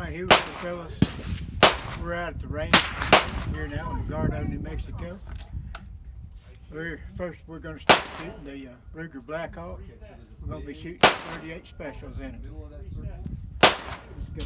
Alright, here we go, fellas. We're out at the range here now in Gardo, New Mexico. First we're going to start shooting the Ruger Blackhawk. We're going to be shooting 38 specials in it. Let's go.